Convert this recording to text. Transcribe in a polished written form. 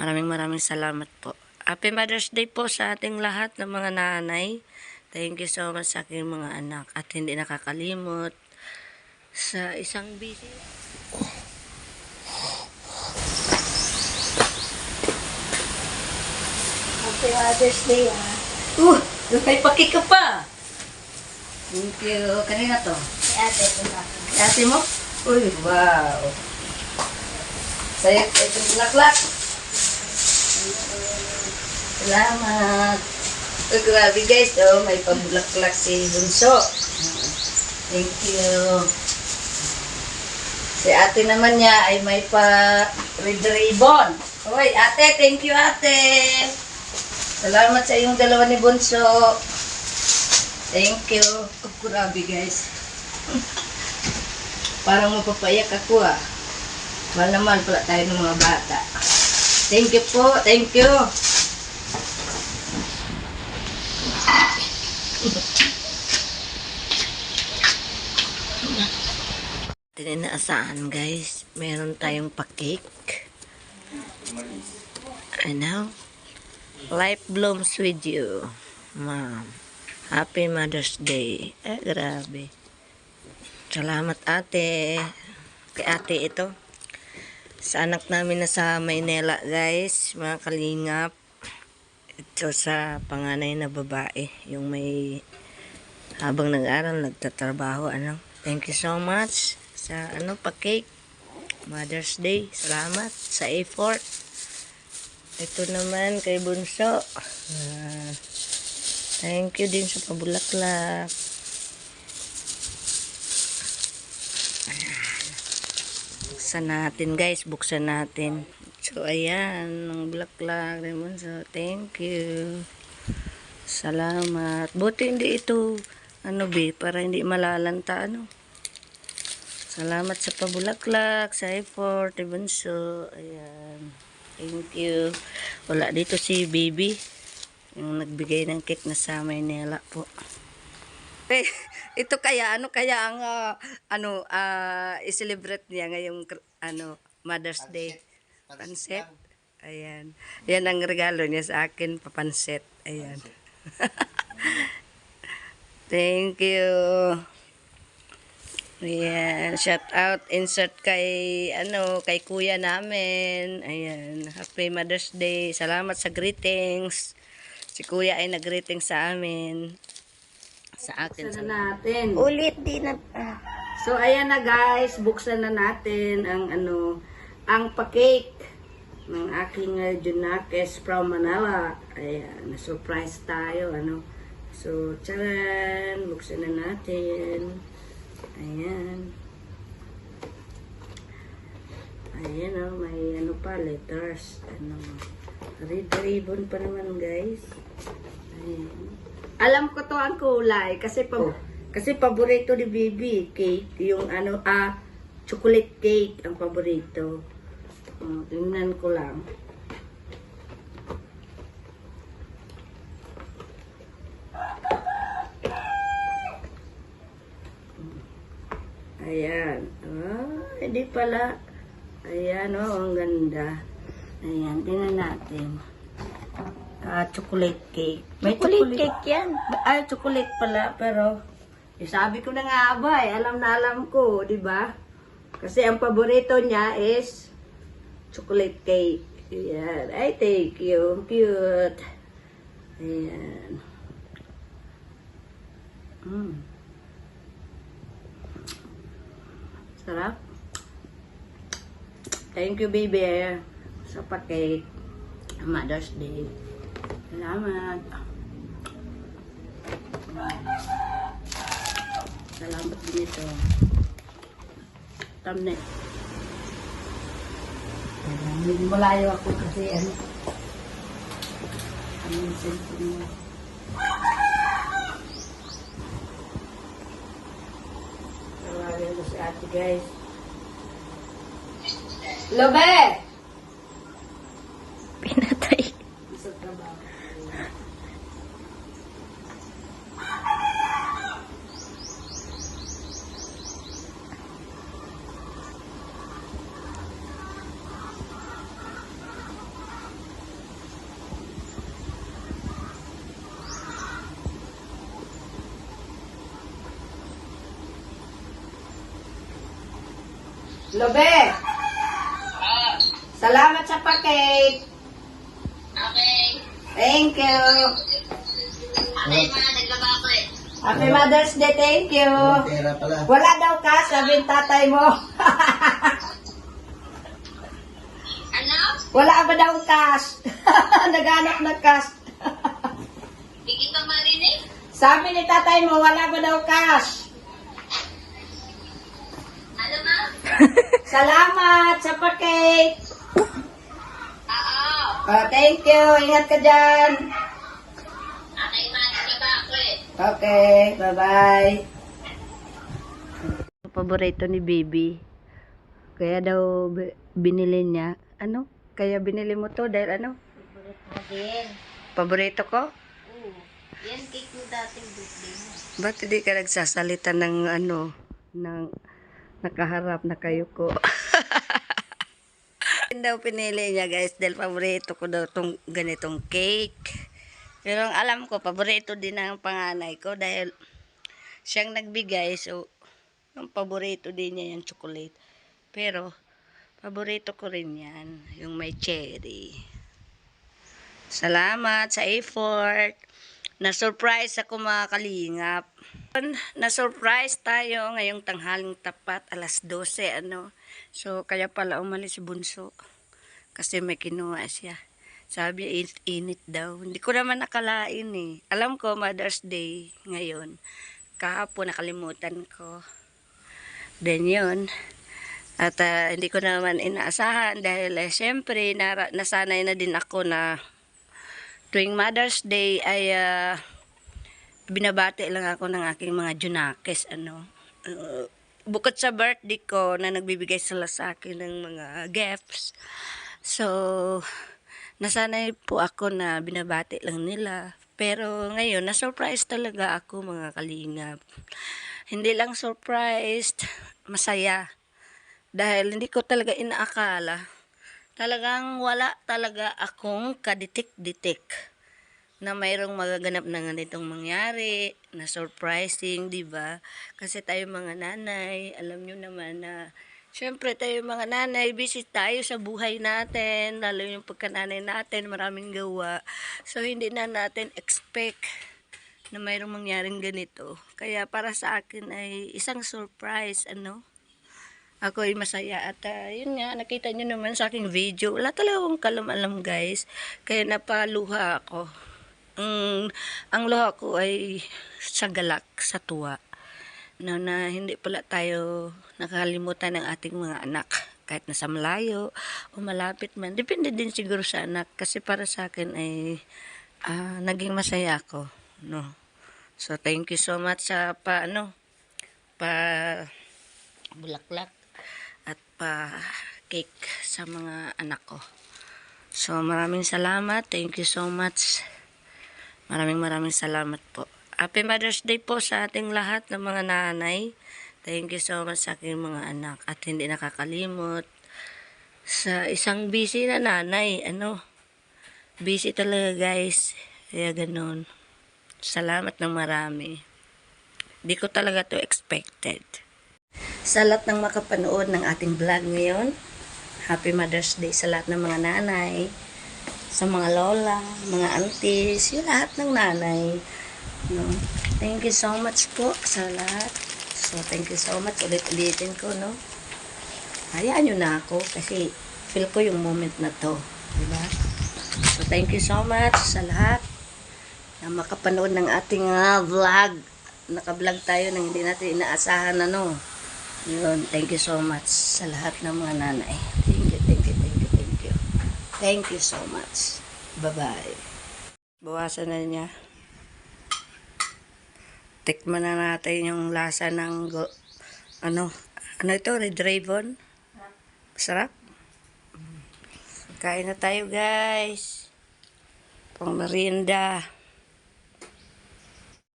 Maraming salamat po. Happy Mother's Day po sa ating lahat ng mga nanay. Thank you so much sa aking mga anak. At hindi nakakalimot sa isang busy. Happy Mother's Day may paki ka pa. Thank you. Kanina to? Si ate, diba? Si ate mo? Uy, wow. Sa'yo, ito bulaklak. Salamat. Uy, grabe guys, oh, may pabulaklak si Bunso. Thank you. Si ate naman niya ay may pa red ribbon. Uy, ate, thank you ate. Salamat sa iyong dalawa ni Bunso. Thank you. Oh, grabe guys. Parang mapapayak ako ah. Mahal naman pala tayo ng mga bata. Thank you po. Thank you. Tininaasahan guys. Meron tayong pa-cake. Ano? Life blooms with you, Ma'am. Happy Mother's Day. Grabe. Salamat ate. Kay ate ito. Sa anak namin na sa Maynila guys. Mga kalingap. Ito sa panganay na babae. Yung may habang nag-aral, nagtatrabaho. Ano? Thank you so much sa pa-cake. Mother's Day. Salamat sa effort. Ito naman kay Bunso. Thank you din sa pabulaklak. Buksan natin guys. Buksan natin. So ayan. Ang bulaklak kay Bunso. Thank you. Salamat. Buti hindi ito para hindi malalanta Salamat sa pabulaklak. Sa effort kay Bunso. Ayan. Thank you. Wala dito si Baby. Yung nagbigay ng cake na sa Maynila po. Ito kaya, ang i-celebrate niya ngayong Mother's Day. Pansit. Ayan. Yan ang regalo niya sa akin, papansit. Ayan. Thank you. Ayan, shout out, insert kay kuya namin. Ayan, Happy Mother's Day. Salamat sa greetings. Si kuya ay nag-greeting sa amin. Sa akin. Buksan na natin. Ulit din na. So, ayan na guys, buksan na natin ang pa-cake ng aking Junakes from Manila. Ayan, na-surprise tayo, So, tcharan, buksan na natin. Ayan. Ayan may pa, letters. Red ribbon pa naman guys. Ayan. Alam ko to ang kulay kasi paborito ni Baby cake, yung chocolate cake ang paborito. Tingnan ko lang. Ayan. Hindi pala. Ayan, ang ganda. Ayan, tingnan natin. Chocolate cake. May chocolate cake yan. Ay, chocolate pala. Pero, sabi ko na nga ba, alam na alam ko, di ba? Kasi ang paborito niya is chocolate cake. Ayan. Ay, thank you. Cute. Ayan. Sarap. Thank you, baby, sa pa-cake. Mother's Day. Salamat. Salamat din ito. Thumbnail. Medyo malayo ako kasi yung cellphone mo. Tawagin ko si ate guys. Lobe! Pinatay. Sa trabaho. Lobe! Salamat sa pa-cake. Okay. Thank you. Okay, mga naglaba ko eh. Happy Mother's Day, thank you. Pera pala. Wala daw ka, sabi ng tatay mo. Ano? Wala ba daw cash? Naghanap ng cash. Hindi ka marinig? Sabi ni tatay mo, wala ba daw cash? Ano ma? Salamat sa pa-cake. Oo. Thank you. Ingat ka dyan. Okay, mga naglaba ko eh. Okay, bye-bye. Paborito ni Baby. Kaya daw binili niya. Ano? Kaya binili mo to dahil ano? Favorite mo din. Paborito ko? Oo. Yan cake mo dating birthday mo. Ba't hindi ka nagsasalita ng ano? Ng nakaharap na kayo ko? Yun daw pinili niya guys dahil paborito ko daw tong ganitong cake. Pero ang alam ko, paborito din ng panganay ko dahil siyang nagbigay. So, yung paborito din niya yung chocolate. Pero, paborito ko rin yan. Yung may cherry. Salamat sa effort. Na-surprise ako mga kalingap. Na-surprise tayo ngayong tanghaling tapat, alas 12, ano. So, kaya pala umalis si Bunso. Kasi may kinuha siya. Sabi, init daw. Hindi ko naman nakalain eh. Alam ko, Mother's Day ngayon. Kahapon, nakalimutan ko. Then yun. At hindi ko naman inaasahan dahil syempre, nasanay na din ako na tuwing Mother's Day ay binabati lang ako ng aking mga junakes, ano. Bukod sa birthday ko na nagbibigay sila sa akin ng mga gifts. So, nasanay po ako na binabati lang nila. Pero ngayon, na-surprise talaga ako mga kalingap. Hindi lang surprised, masaya. Dahil hindi ko talaga inaakala. Talagang wala talaga akong kaditik-ditik na mayroong magaganap na ganitong mangyari, na surprising, di ba? Kasi tayo mga nanay, alam nyo naman na syempre tayo mga nanay, busy tayo sa buhay natin, lalo yung pagkananay natin, maraming gawa. So, hindi na natin expect na mayroong mangyaring ganito. Kaya para sa akin ay isang surprise, ano? Ako ay masaya at yun nga, nakita nyo naman sa aking video. Wala talaga akong kalam-alam guys. Kaya napaluha ako. Ang luha ko ay sa galak, sa tuwa. Na hindi pala tayo nakalimutan ng ating mga anak. Kahit nasa malayo o malapit man. Depende din siguro sa anak. Kasi para sa akin ay naging masaya ako. No? So thank you so much sa pa bulaklak at pa cake sa mga anak ko. So maraming salamat. Thank you so much. Maraming salamat po. Happy Mother's Day po sa ating lahat ng mga nanay. Thank you so much sa aking mga anak. At hindi nakakalimot sa isang busy na nanay. Busy talaga guys. Kaya ganun. Salamat ng marami. Di ko talaga to expected. Sa lahat ng makapanood ng ating vlog ngayon, Happy Mother's Day sa lahat ng mga nanay, sa mga lola, mga aunties, yung lahat ng nanay. No? Thank you so much po sa lahat. So, thank you so much. Ulit-ulitin ko, no? Hayaan nyo na ako kasi feel ko yung moment na to. Diba? So, thank you so much sa lahat na makapanood ng ating vlog. Naka-vlog tayo nang hindi natin inaasahan, ano. Yun, thank you so much sa lahat ng mga nanay. Thank you. Thank you so much. Bye-bye. Bawasan na niya. Tikman na natin yung lasa ng ano ito? Red Raven? Sarap? Kain na tayo guys. Pang merienda.